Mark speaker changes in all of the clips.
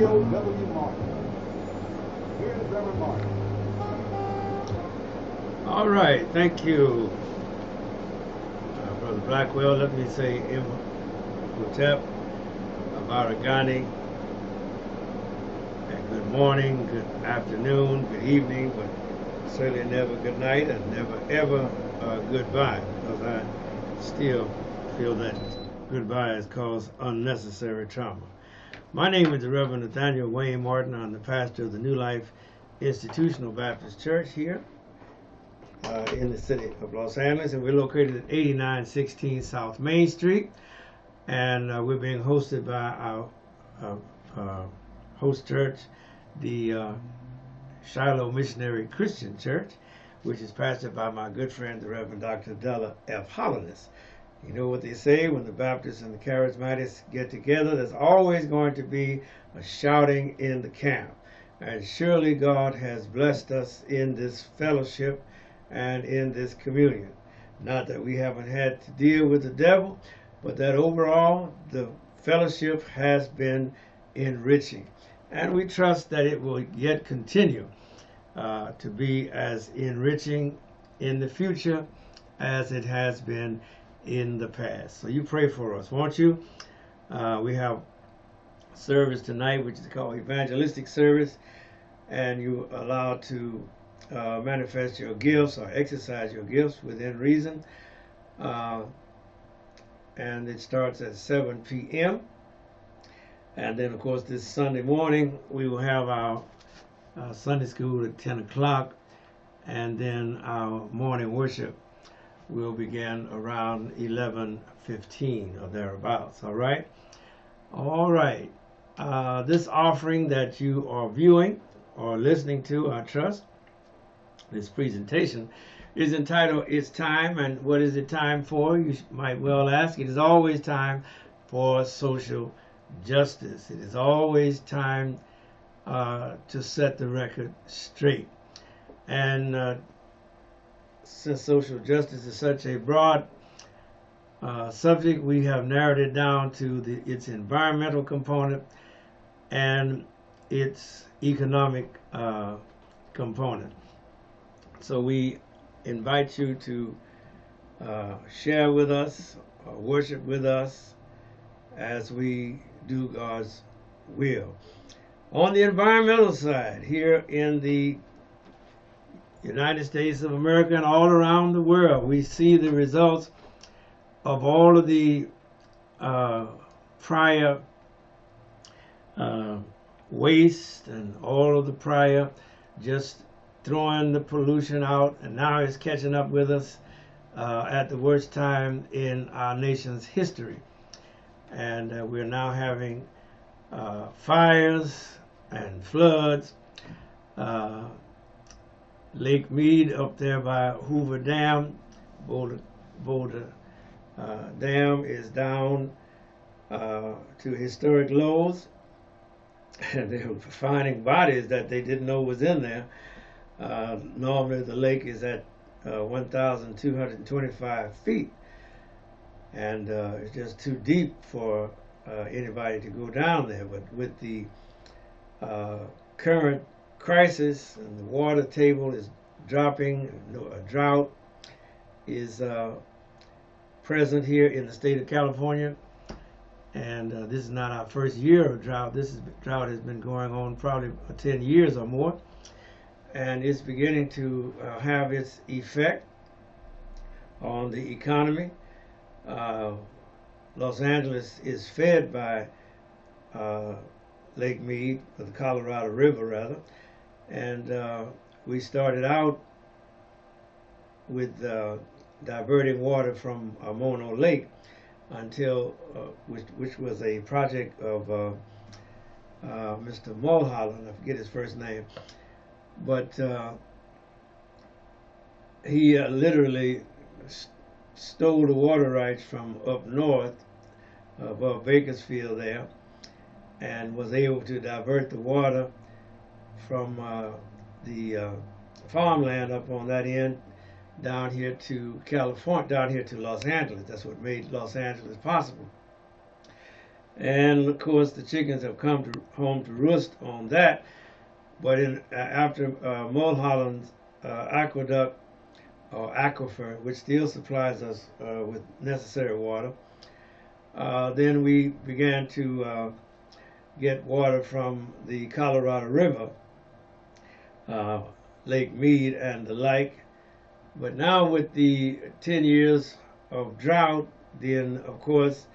Speaker 1: Nathaniel W. Martin. Here's Reverend Martin.
Speaker 2: All right, thank you, Brother Blackwell. Let me say Imhotep, Abaragani, and good morning, good afternoon, good evening, but certainly never good night and never ever goodbye, because I still feel that goodbye has caused unnecessary trauma. My name is the Reverend Nathaniel W. Martin. I'm the pastor of the New Life Institutional Baptist Church here in the city of Los Angeles, and we're located at 8916 South Main Street, and we're being hosted by our host church, the Shiloh Missionary Christian Church, which is pastored by my good friend, the Reverend Dr. Della F. Hollis. You know what they say, when the Baptists and the Charismatics get together, there's always going to be a shouting in the camp. And surely God has blessed us in this fellowship and in this communion. Not that we haven't had to deal with the devil, but that overall the fellowship has been enriching. And we trust that it will yet continue to be as enriching in the future as it has been in the past. So you pray for us, won't you? We have service tonight, which is called evangelistic service, and you're allowed to manifest your gifts or exercise your gifts within reason. And it starts at 7 p.m. And then, of course, this Sunday morning, we will have our Sunday school at 10 o'clock, and then our morning worship will begin around 11:15 or thereabouts. All right? All right. This offering that you are viewing or listening to, I trust, this presentation is entitled It's Time. And what is it time for? You might well ask. It is always time for social justice. It is always time to set the record straight. And since social justice is such a broad subject, we have narrowed it down to its environmental component and its economic component. So we invite you to share with us, worship with us as we do God's will. On the environmental side, here in the United States of America and all around the world, we see the results of all of the prior waste and all of the prior just throwing the pollution out, and now it's catching up with us at the worst time in our nation's history. And we're now having fires and floods. Lake Mead up there by Hoover Dam, Boulder Dam is down to historic lows. And they were finding bodies that they didn't know was in there. Normally the lake is at 1,225 feet. And it's just too deep for anybody to go down there. But with the current crisis and the water table is dropping, a drought is present here in the state of California. And this is not our first year of drought. Drought has been going on probably 10 years or more. And it's beginning to have its effect on the economy. Los Angeles is fed by Lake Mead, or the Colorado River rather, and we started out with diverting water from Mono Lake until which was a project of Mr. Mulholland. I forget his first name, but he literally stole the water rights from up north above Bakersfield there, and was able to divert the water from the farmland up on that end down here to California, down here to Los Angeles. That's what made Los Angeles possible. and of course the chickens have come home to roost on that. But after Mulholland's aqueduct or aquifer, which still supplies us with necessary water, then we began to get water from the Colorado River, Lake Mead and the like. But now with the 10 years of drought, then of course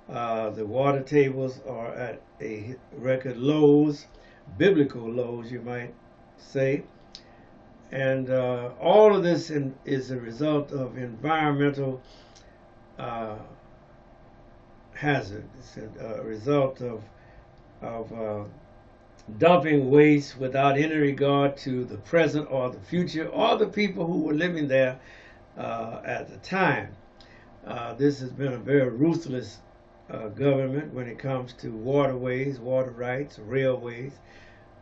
Speaker 2: the water tables are at a record lows, biblical lows you might say. And all of this is a result of environmental hazard. It's a result of dumping waste without any regard to the present or the future or the people who were living there at the time. This has been a very ruthless government when it comes to waterways, water rights, railways.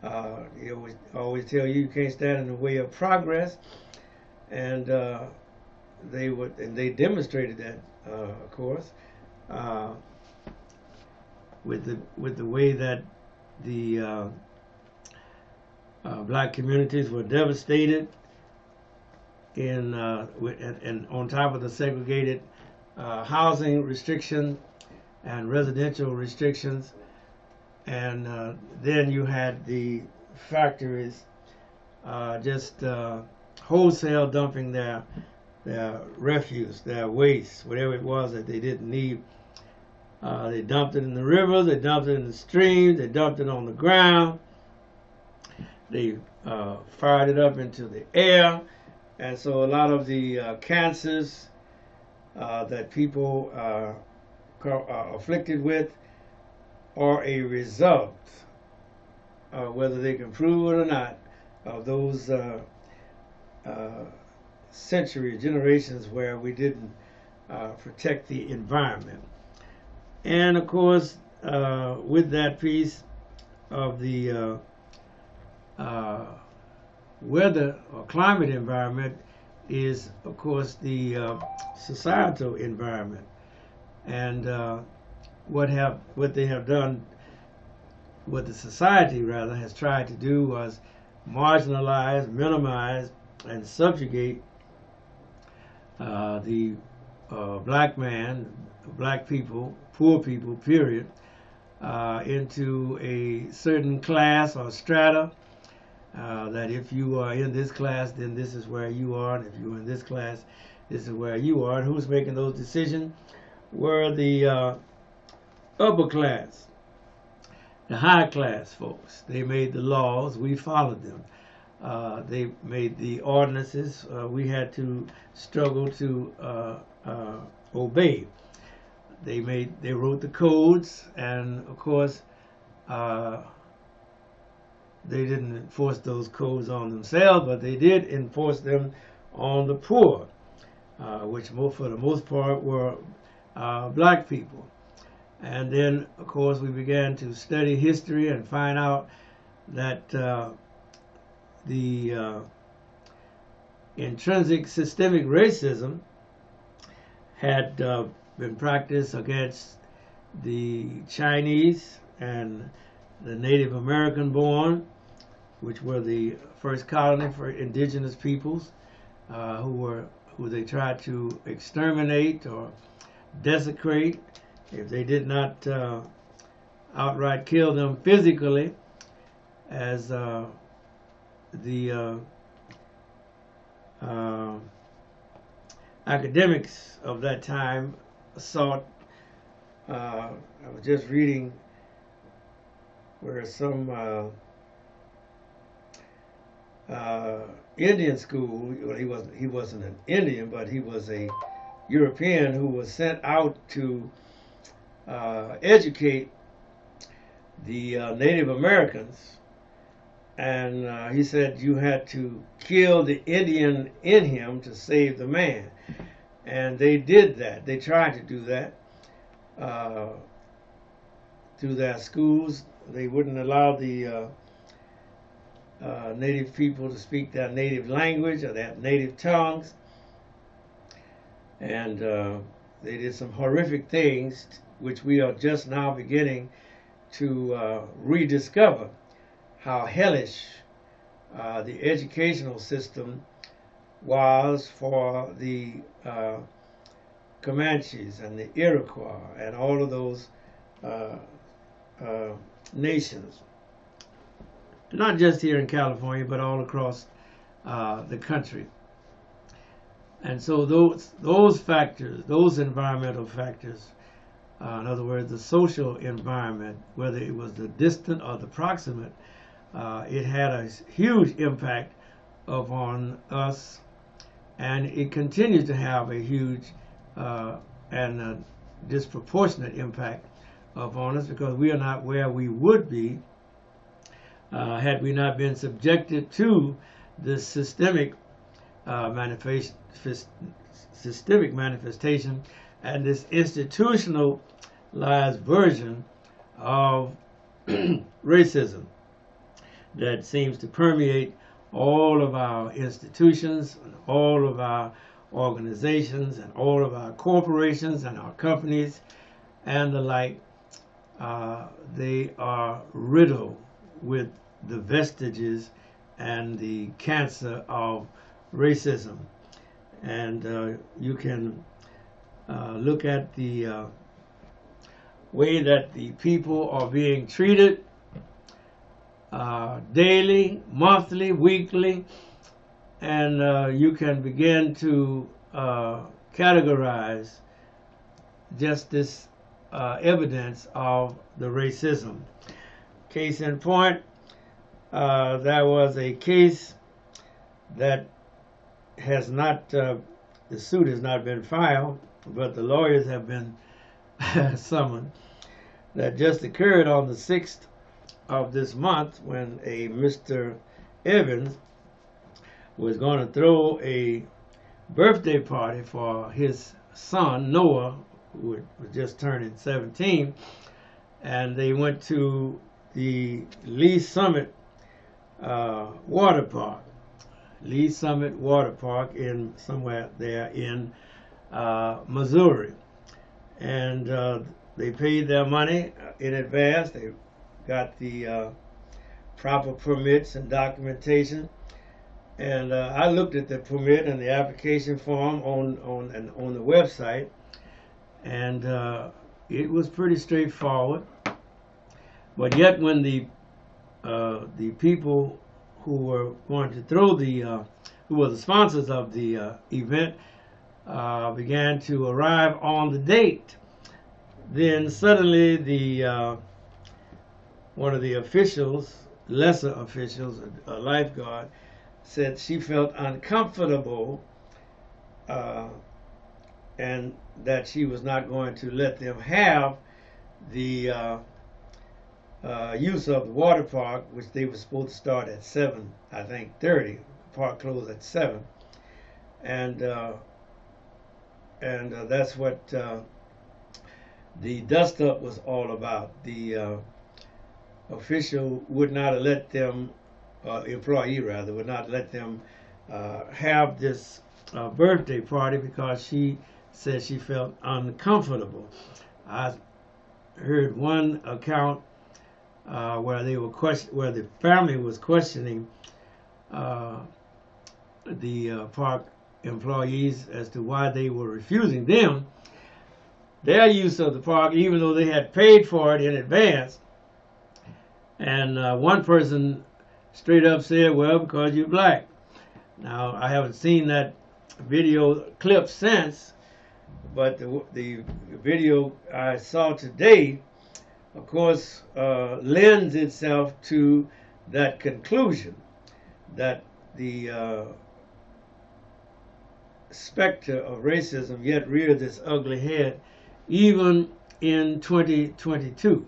Speaker 2: They always tell you can't stand in the way of progress, and they demonstrated that, of course, with the way that the black communities were devastated and on top of the segregated housing restriction and residential restrictions. And then you had the factories just wholesale dumping their refuse, their waste, whatever it was that they didn't need. They dumped it in the rivers, they dumped it in the streams, they dumped it on the ground, they fired it up into the air. And so a lot of the cancers that people are afflicted with are a result, whether they can prove it or not, of those generations where we didn't protect the environment. And of course, with that piece of the weather or climate environment is, of course, the societal environment. And what they have done, what the society rather has tried to do, was marginalize, minimize, and subjugate the black man, black people, poor people, period, into a certain class or strata. That if you are in this class, then this is where you are, and if you're in this class, this is where you are. And who's making those decisions were the upper class, the high class folks. They made the laws, we followed them. They made the ordinances, we had to struggle to obey. They wrote the codes, and of course they didn't enforce those codes on themselves, but they did enforce them on the poor, which for the most part were black people. And then, of course, we began to study history and find out that the intrinsic systemic racism had been practiced against the Chinese and the Native American born, which were the first colony for indigenous peoples, who they tried to exterminate or desecrate if they did not outright kill them physically, as the academics of that time sought. I was just reading where some Indian school, he wasn't an Indian, but he was a European who was sent out to educate the Native Americans, and he said you had to kill the Indian in him to save the man. And they did that. They tried to do that through their schools. They wouldn't allow the native people to speak their native language or their native tongues. And they did some horrific things which we are just now beginning to rediscover how hellish the educational system was for the Comanches and the Iroquois and all of those nations, not just here in California, but all across the country. And so those factors, those environmental factors, in other words, the social environment, whether it was the distant or the proximate, it had a huge impact upon us, and it continues to have a huge and a disproportionate impact upon us, because we are not where we would be had we not been subjected to this systemic manifestation and this institutionalized version of racism that seems to permeate all of our institutions, and all of our organizations, and all of our corporations and our companies and the like. They are riddled with the vestiges and the cancer of racism. And you can look at the way that the people are being treated daily, monthly, weekly, and you can begin to categorize just this evidence of the racism. Case in point, there was a case that has not, the suit has not been filed, but the lawyers have been summoned, that just occurred on the 6th of this month, when a Mr. Evans was going to throw a birthday party for his son Noah, who was just turning 17, and they went to the Lee Summit water park. Lee Summit Water Park in somewhere there in Missouri, and they paid their money in advance. They got the proper permits and documentation, and I looked at the permit and the application form on the website, and it was pretty straightforward. But yet, when the people who were going to throw who were the sponsors of the event, began to arrive on the date, then suddenly the one of the officials, lesser officials, a lifeguard, said she felt uncomfortable and that she was not going to let them have the use of the water park, which they were supposed to start at 7, I think 30. The park closed at 7, and that's what the dust-up was all about. The official would not let them, employee rather, would not let them have this birthday party because she said she felt uncomfortable. I heard one account where they were where the family was questioning the park employees as to why they were refusing them their use of the park, even though they had paid for it in advance. And one person straight up said, "Well, because you're black." Now, I haven't seen that video clip since, but the video I saw today, of course, lends itself to that conclusion that the specter of racism yet rears its ugly head even in 2022.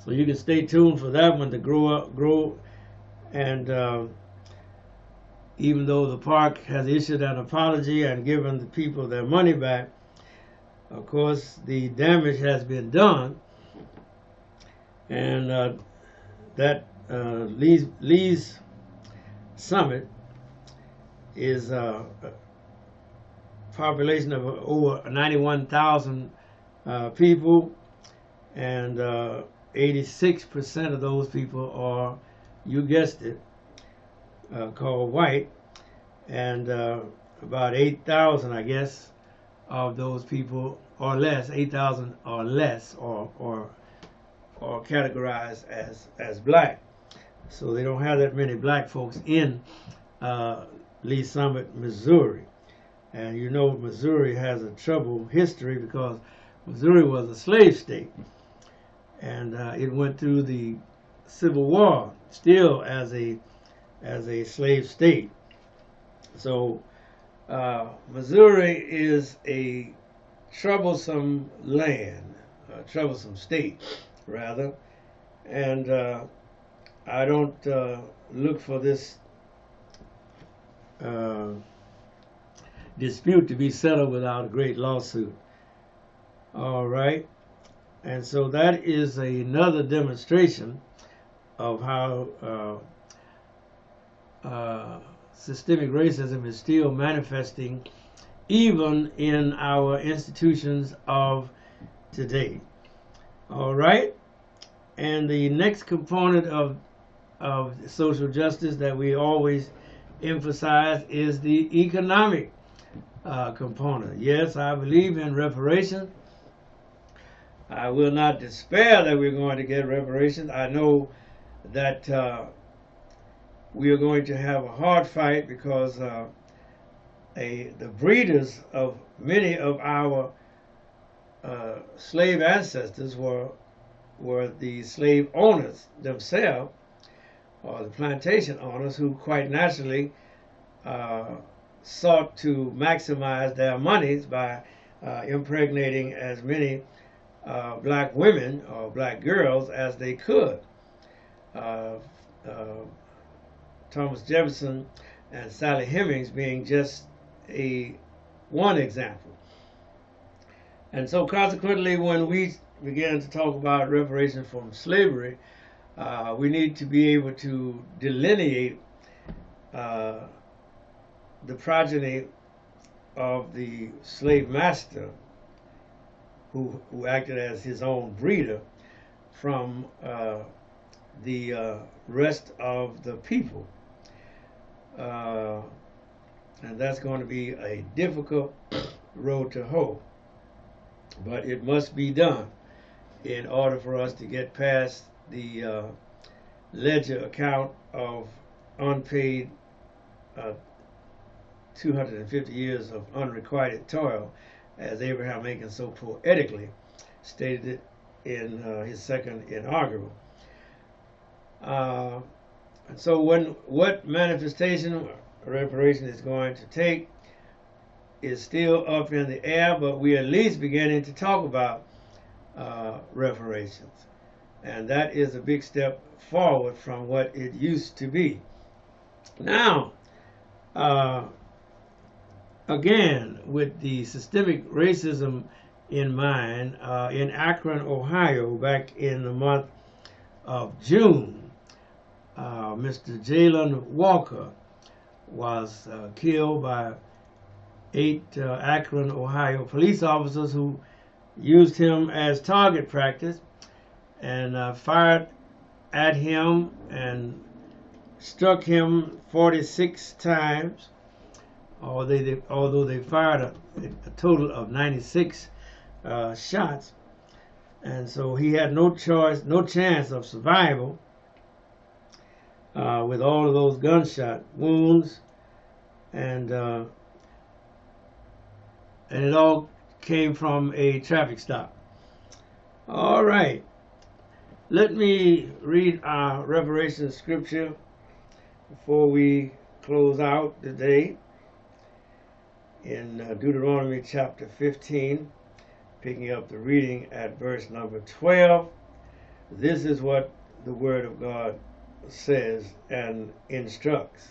Speaker 2: So you can stay tuned for that one to grow. And even though the park has issued an apology and given the people their money back, of course the damage has been done. And that Lee's Summit is a population of over 91,000 people, and 86% of those people are, you guessed it, called white, and about 8,000, I guess, of those people or less, 8,000 or less, or categorized as black. So they don't have that many black folks in Lee Summit, Missouri. And you know Missouri has a troubled history because Missouri was a slave state. And it went through the Civil War still as a slave state. So Missouri is a troublesome land, a troublesome state, rather. And I don't look for this dispute to be settled without a great lawsuit. All right. And so that is another demonstration of how systemic racism is still manifesting even in our institutions of today. All right. And the next component of social justice that we always emphasize is the economic component. Yes, I believe in reparations. I will not despair that we're going to get reparations. I know that we are going to have a hard fight because the breeders of many of our slave ancestors were the slave owners themselves, or the plantation owners, who quite naturally sought to maximize their monies by impregnating as many black women or black girls as they could. Thomas Jefferson and Sally Hemings being just one example. And so consequently, when we begin to talk about reparations from slavery, we need to be able to delineate the progeny of the slave master who acted as his own breeder from the rest of the people. And that's going to be a difficult road to hoe. But it must be done in order for us to get past the ledger account of unpaid 250 years of unrequited toil, as Abraham Lincoln so poetically stated it in his second inaugural. And so what manifestation reparation is going to take is still up in the air, but we are at least beginning to talk about reparations. And that is a big step forward from what it used to be. Now, again, with the systemic racism in mind, in Akron, Ohio, back in the month of June, Mr. Jalen Walker was killed by 8 Akron, Ohio police officers who used him as target practice and fired at him and struck him 46 times, although they fired a total of 96 shots. And so he had no chance of survival with all of those gunshot wounds, and it all came from a traffic stop. All right, let me read our reparation scripture before we close out today. In Deuteronomy chapter 15, picking up the reading at verse number 12. This is what the Word of God says and instructs.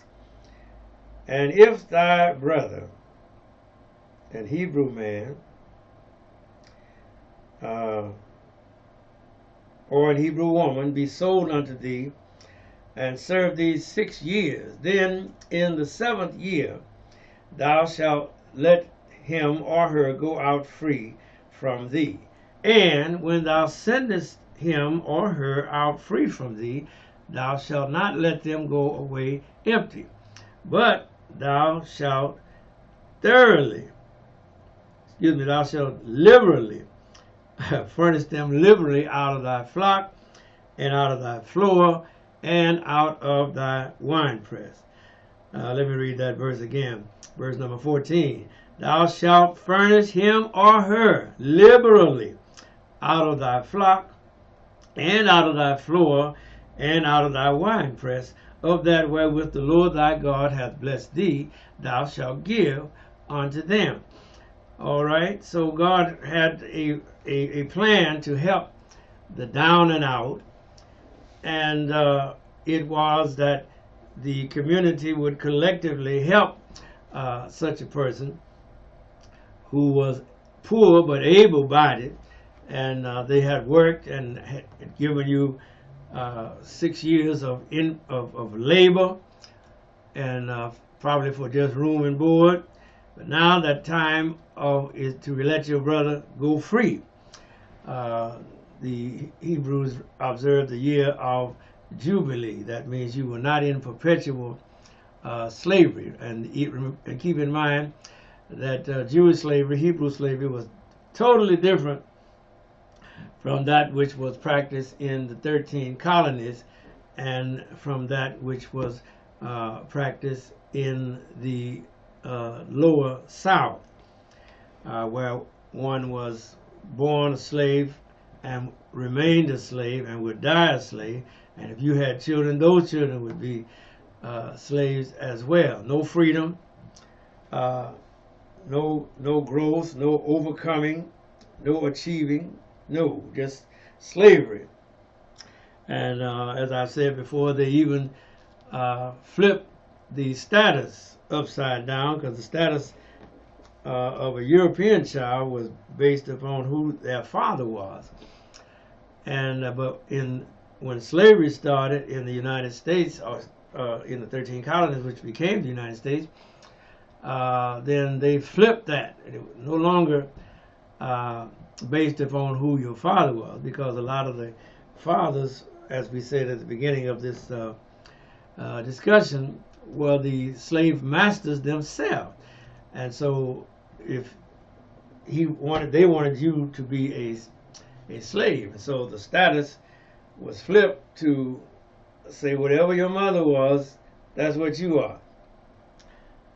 Speaker 2: And if thy brother, an Hebrew man, or an Hebrew woman, be sold unto thee, and serve thee 6 years, then in the 7th year thou shalt let him or her go out free from thee. And when thou sendest him or her out free from thee, thou shalt not let them go away empty, but thou shalt thou shalt liberally furnish them liberally out of thy flock, and out of thy floor, and out of thy winepress. Let me read that verse again. Verse number 14. Thou shalt furnish him or her liberally out of thy flock, and out of thy floor, and out of thy winepress, of that wherewith the Lord thy God hath blessed thee, thou shalt give unto them. All right, so God had a plan to help the down and out, and it was that the community would collectively help such a person who was poor but able-bodied, and they had worked and had given you 6 years of labor, and probably for just room and board. But now that time is to let your brother go free. The Hebrews observed the year of Jubilee. That means you were not in perpetual slavery. And keep in mind that Jewish slavery, Hebrew slavery, was totally different from that which was practiced in the 13 colonies, and from that which was practiced in the lower South, where one was born a slave and remained a slave and would die a slave, and if you had children, those children would be slaves as well. No freedom, no growth, no overcoming, no achieving, no, just slavery. And as I said before, they even flipped the status upside down, because the status of a European child was based upon who their father was. And but when slavery started in the United States, or in the 13 colonies, which became the United States, then they flipped that. It was no longer based upon who your father was, because a lot of the fathers, as we said at the beginning of this discussion, were the slave masters themselves. And so if they wanted you to be a slave. And so the status was flipped to say whatever your mother was, that's what you are.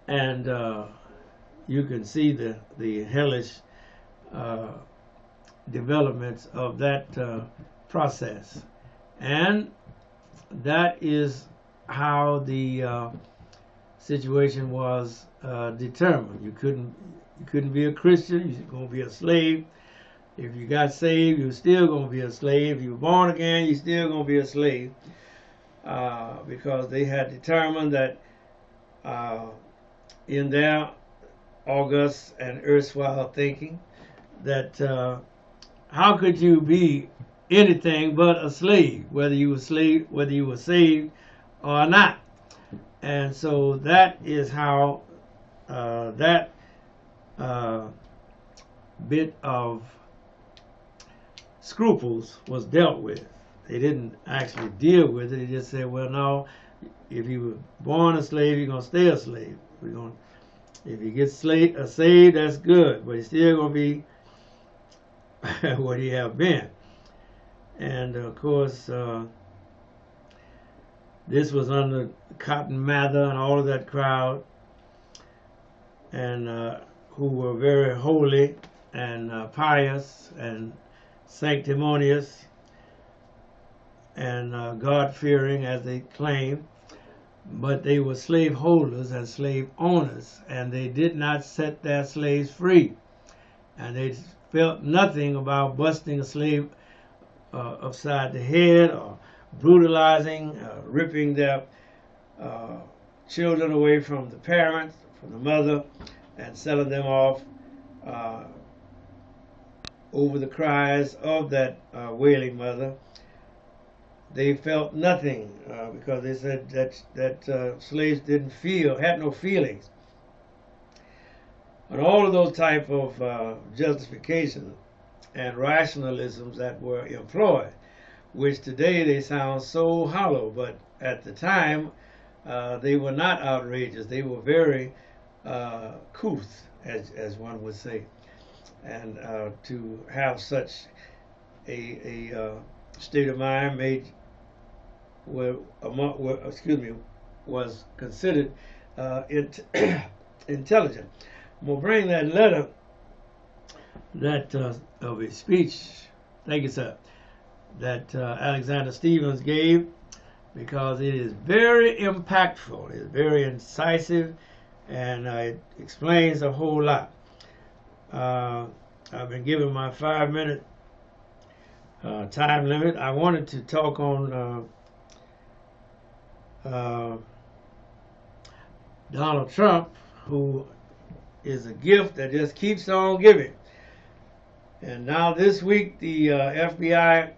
Speaker 2: And you can see the hellish developments of that process. And that is how the situation was determined. You couldn't be a Christian. You're going to be a slave. If you got saved, you're still going to be a slave. If you were born again, you're still going to be a slave, because they had determined that in their august and erstwhile thinking that how could you be anything but a slave, whether you were saved or not. And so that is how that bit of scruples was dealt with. They didn't actually deal with it. They just said, well, no, if you were born a slave, you're going to stay a slave. If you get saved, that's good, but he's still going to be what he have been. And of course, this was under Cotton Mather and all of that crowd, and who were very holy and pious and sanctimonious and God-fearing, as they claimed. But they were slave holders and slave owners, and they did not set their slaves free. And they felt nothing about busting a slave upside the head, or brutalizing, ripping their children away from the parents, from the mother, and selling them off over the cries of that wailing mother. They felt nothing because they said that slaves had no feelings. And all of those type of justifications and rationalisms that were employed, which today they sound so hollow, but at the time they were not outrageous. They were very couth, as one would say. And to have such a state of mind was considered intelligent. I'm going to bring that letter that of his speech, thank you, sir, that Alexander Stephens gave, because it is very impactful, it's very incisive, and it explains a whole lot. I've been given my 5-minute time limit. I wanted to talk on Donald Trump, who is a gift that just keeps on giving. And now this week the FBI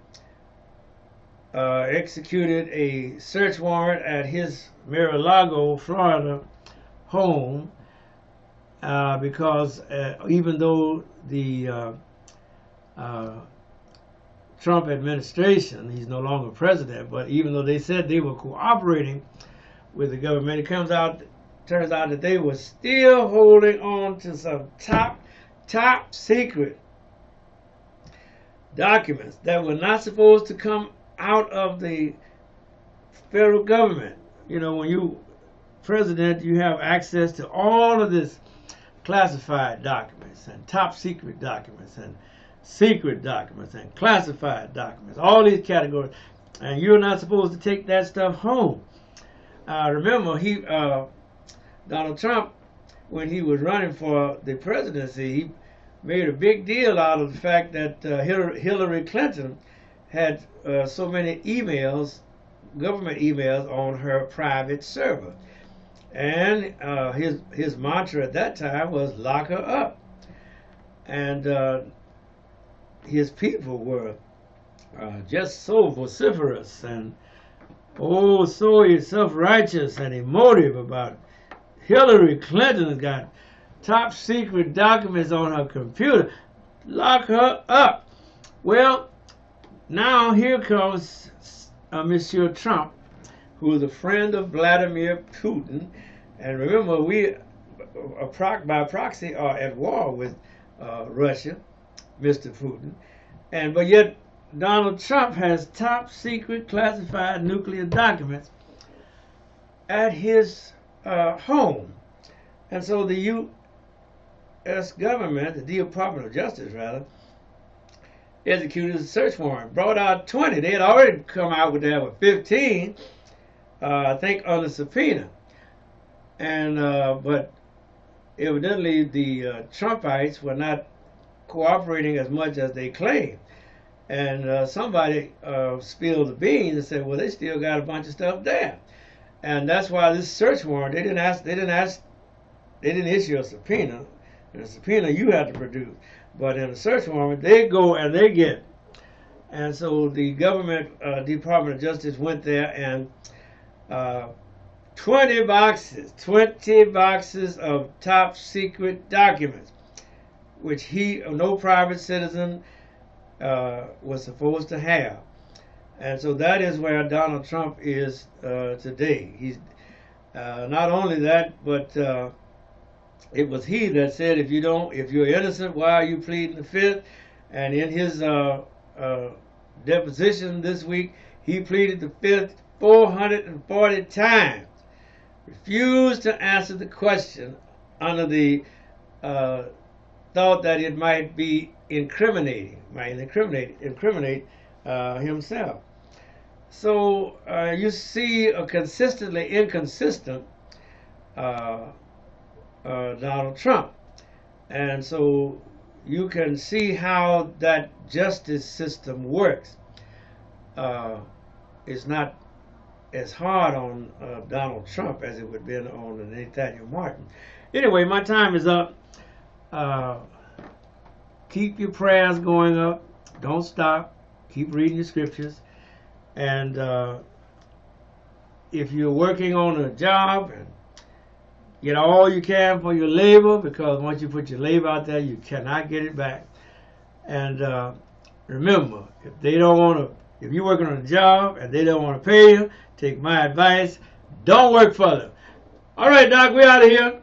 Speaker 2: executed a search warrant at his Mar-a-Lago, Florida home, because even though the Trump administration, he's no longer president, but even though they said they were cooperating with the government, it turns out that they were still holding on to some top secret documents that were not supposed to come out of the federal government. You know, when you president, you have access to all of this classified documents and top secret documents and secret documents and classified documents, all these categories, and you're not supposed to take that stuff home. Remember, Donald Trump, when he was running for the presidency, he made a big deal out of the fact that Hillary Clinton had so many emails, government emails, on her private server. And his mantra at that time was lock her up. And his people were just so vociferous and so self-righteous and emotive about Hillary Clinton got top secret documents on her computer. Lock her up. Well, now here comes Monsieur Trump, who is a friend of Vladimir Putin. And remember, we by proxy are at war with Russia, Mr. Putin. But yet Donald Trump has top secret classified nuclear documents at his home. And so the U.S. government, the Department of Justice rather, executed a search warrant, brought out 20. They had already come out with that with 15, I think, under subpoena. And but evidently the Trumpites were not cooperating as much as they claimed. And somebody spilled the beans and said, well, they still got a bunch of stuff there. And that's why this search warrant, they didn't issue a subpoena. In a subpoena you have to produce. But in a search warrant, they go and they get. And so the government Department of Justice went there, and 20 boxes of top secret documents, which no private citizen was supposed to have. And so that is where Donald Trump is today. He's not only that, but it was he that said, if you're innocent, why are you pleading the fifth? And in his deposition this week, he pleaded the fifth 440 times. Refused to answer the question under the thought that it might be incriminate himself. So you see a consistently inconsistent Donald Trump. And so you can see how that justice system works. It's not as hard on Donald Trump as it would have been on Nathaniel Martin. Anyway, my time is up. Keep your prayers going up. Don't stop. Keep reading your scriptures. And if you're working on a job, and get all you can for your labor, because once you put your labor out there, you cannot get it back. And remember, if they don't want to, if you're working on a job and they don't want to pay you, take my advice. Don't work for them. All right, Doc, we're out of here.